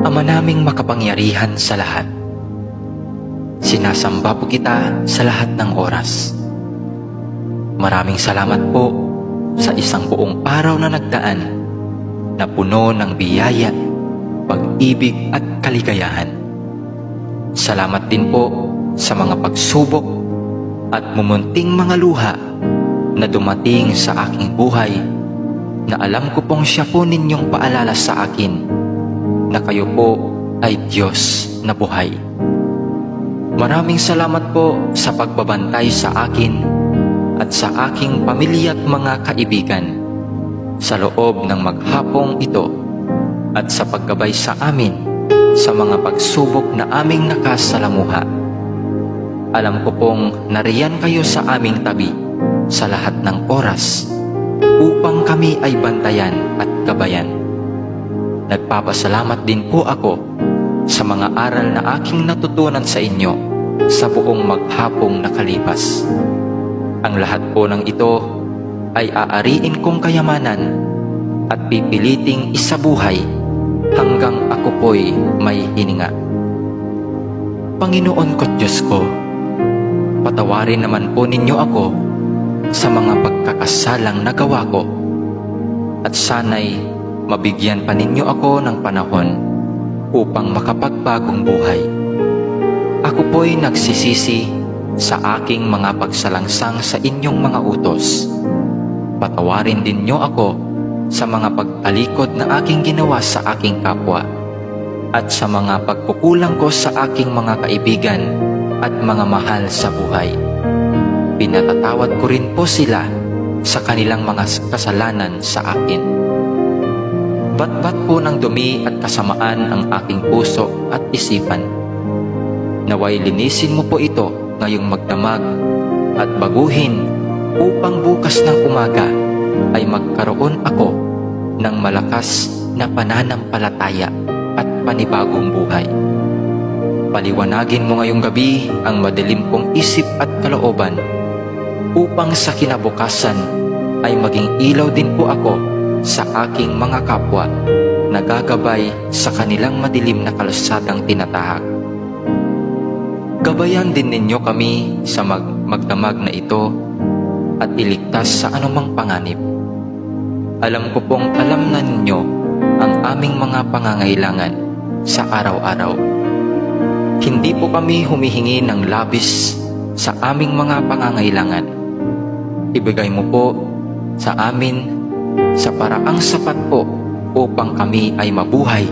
Ama naming makapangyarihan sa lahat, sinasamba po kita sa lahat ng oras. Maraming salamat po sa isang buong araw na nagdaan na puno ng biyaya, pag-ibig at kaligayahan. Salamat din po sa mga pagsubok at mumunting mga luha na dumating sa aking buhay, na alam ko pong siya po ninyong paalala sa akin na kayo po ay Diyos na buhay. Maraming salamat po sa pagbabantay sa akin at sa aking pamilya at mga kaibigan sa loob ng maghapong ito, at sa paggabay sa amin sa mga pagsubok na aming nakasalamuha. Alam ko pong nariyan kayo sa aming tabi sa lahat ng oras upang kami ay bantayan at gabayan. Nagpapasalamat din po ako sa mga aral na aking natutunan sa inyo sa buong maghapong nakalipas. Ang lahat po ng ito ay aariin kong kayamanan at pipiliting isabuhay hanggang ako po'y may hininga. Panginoon ko't Diyos ko, patawarin naman po ninyo ako sa mga pagkakasalang nagawa ko, at sana'y mabigyan pa ninyo ako ng panahon upang makapagbagong buhay. Ako po'y nagsisisi sa aking mga pagsalangsang sa inyong mga utos. Patawarin din niyo ako sa mga pagtalikod na aking ginawa sa aking kapwa, at sa mga pagkukulang ko sa aking mga kaibigan at mga mahal sa buhay. Pinatatawad ko rin po sila sa kanilang mga kasalanan sa akin. Batbat po ng dumi at kasamaan ang aking puso at isipan. Naway linisin mo po ito ngayong magdamag at baguhin, upang bukas ng umaga ay magkaroon ako ng malakas na pananampalataya at panibagong buhay. Paliwanagin mo ngayong gabi ang madilim kong isip at kalooban, upang sa kinabukasan ay maging ilaw din po ako sa aking mga kapwa na gagabay sa kanilang madilim na kalsadang tinatahak. Gabayan din ninyo kami sa magdamag na ito at iligtas sa anumang panganib. Alam ko pong alam na ninyo ang aming mga pangangailangan sa araw-araw. Hindi po kami humihingi ng labis sa aming mga pangangailangan. Ibigay mo po sa amin sa paraang sapat po upang kami ay mabuhay